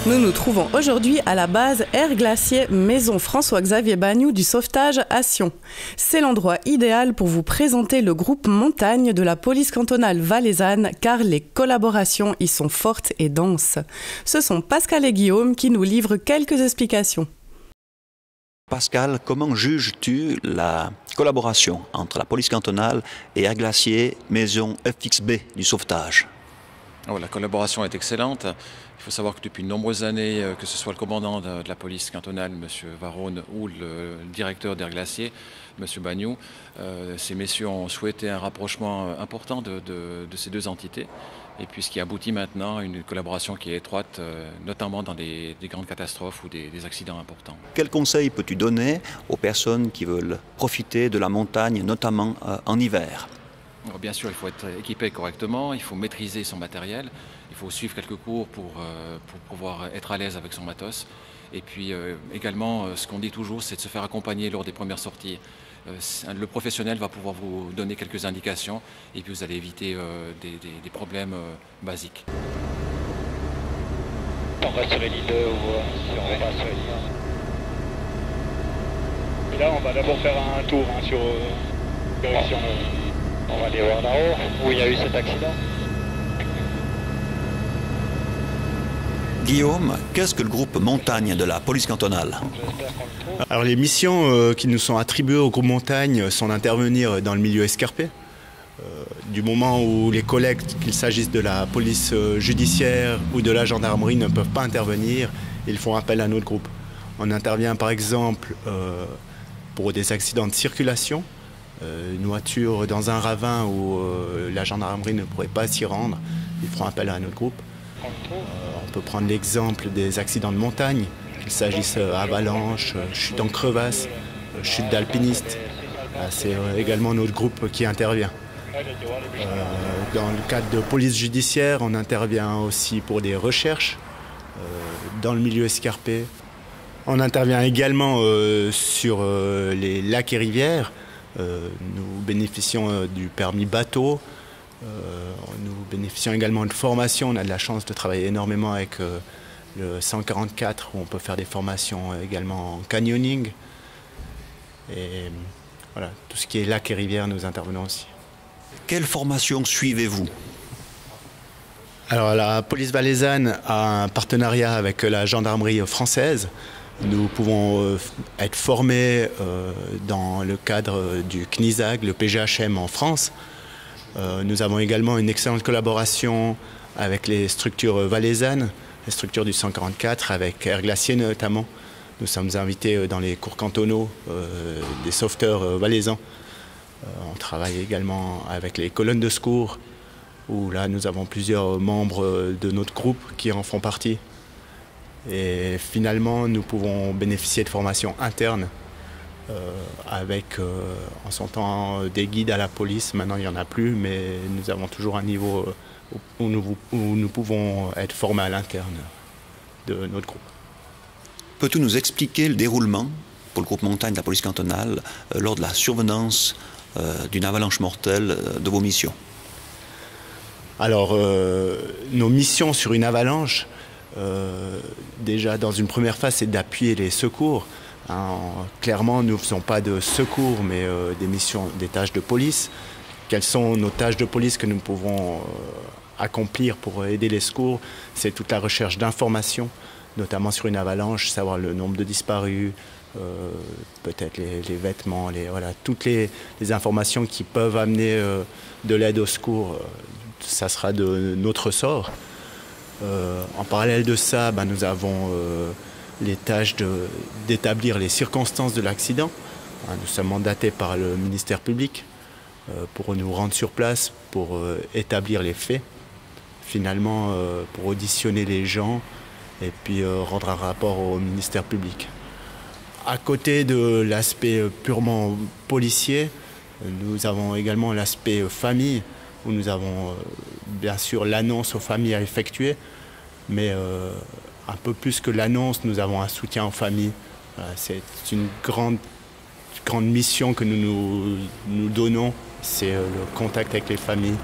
Nous nous trouvons aujourd'hui à la base Air Glacier Maison François-Xavier Bagnoud du sauvetage à Sion. C'est l'endroit idéal pour vous présenter le groupe Montagne de la police cantonale valaisanne car les collaborations y sont fortes et denses. Ce sont Pascal et Guillaume qui nous livrent quelques explications. Pascal, comment juges-tu la collaboration entre la police cantonale et Air Glacier Maison FXB du sauvetage? La collaboration est excellente. Il faut savoir que depuis de nombreuses années, que ce soit le commandant de la police cantonale, M. Varone, ou le directeur d'Air Glacier, M. Bagnoud, ces messieurs ont souhaité un rapprochement important de ces deux entités. Et puis ce qui aboutit maintenant à une collaboration qui est étroite, notamment dans des grandes catastrophes ou des accidents importants. Quels conseils peux-tu donner aux personnes qui veulent profiter de la montagne, notamment en hiver? Alors, bien sûr, il faut être équipé correctement, il faut maîtriser son matériel, il faut suivre quelques cours pour pouvoir être à l'aise avec son matos. Et puis également, ce qu'on dit toujours, c'est de se faire accompagner lors des premières sorties. Le professionnel va pouvoir vous donner quelques indications et puis vous allez éviter des problèmes basiques. On va sur l'île ou si on va sur l'île. Et là, on va d'abord faire un tour sur direction. On va aller voir là-haut où il y a eu cet accident. Guillaume, qu'est-ce que le groupe Montagne de la police cantonale? Alors les missions qui nous sont attribuées au groupe Montagne sont d'intervenir dans le milieu escarpé. Du moment où les collègues, qu'il s'agisse de la police judiciaire ou de la gendarmerie, ne peuvent pas intervenir, ils font appel à notre groupe. On intervient par exemple pour des accidents de circulation, une voiture dans un ravin où la gendarmerie ne pourrait pas s'y rendre, ils feront appel à notre groupe. On peut prendre l'exemple des accidents de montagne, qu'il s'agisse avalanche, chute en crevasse, chute d'alpinistes. C'est également notre groupe qui intervient. Dans le cadre de police judiciaire, on intervient aussi pour des recherches dans le milieu escarpé. On intervient également sur les lacs et rivières. Nous bénéficions du permis bateau. Nous bénéficions également de formation. On a de la chance de travailler énormément avec le 144 où on peut faire des formations également en canyoning. Et voilà, tout ce qui est lac et rivière, nous intervenons aussi. Quelle formation suivez-vous? Alors la police valaisanne a un partenariat avec la gendarmerie française. Nous pouvons être formés dans le cadre du CNISAG, le PGHM en France. Nous avons également une excellente collaboration avec les structures valaisannes, les structures du 144, avec Air Glacier notamment. Nous sommes invités dans les cours cantonaux des sauveteurs valaisans. On travaille également avec les colonnes de secours, où là nous avons plusieurs membres de notre groupe qui en font partie. Et finalement, nous pouvons bénéficier de formations internes avec en son temps des guides à la police. Maintenant, il n'y en a plus, mais nous avons toujours un niveau où nous pouvons être formés à l'interne de notre groupe. Peux-tu nous expliquer le déroulement pour le groupe Montagne de la police cantonale lors de la survenance d'une avalanche mortelle de vos missions? Alors, nos missions sur une avalanche, déjà dans une première phase, c'est d'appuyer les secours. Clairement, nous ne faisons pas de secours, mais des missions, des tâches de police. Quelles sont nos tâches de police que nous pouvons accomplir pour aider les secours? C'est toute la recherche d'informations, notamment sur une avalanche, savoir le nombre de disparus, peut-être les vêtements, voilà, toutes les informations qui peuvent amener de l'aide au secours. Ça sera de notre ressort. En parallèle de ça, nous avons les tâches d'établir les circonstances de l'accident. Nous sommes mandatés par le ministère public pour nous rendre sur place, pour établir les faits, finalement pour auditionner les gens et puis rendre un rapport au ministère public. À côté de l'aspect purement policier, nous avons également l'aspect famille, où nous avons bien sûr l'annonce aux familles à effectuer, mais un peu plus que l'annonce, nous avons un soutien aux familles. C'est une grande mission que nous donnons, c'est le contact avec les familles,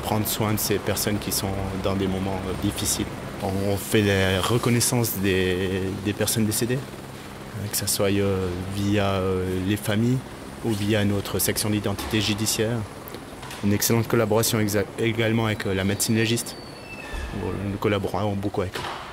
prendre soin de ces personnes qui sont dans des moments difficiles. On fait la reconnaissance des personnes décédées, que ce soit via les familles ou via notre section d'identité judiciaire. Une excellente collaboration également avec la médecine légiste. Nous collaborons beaucoup avec eux.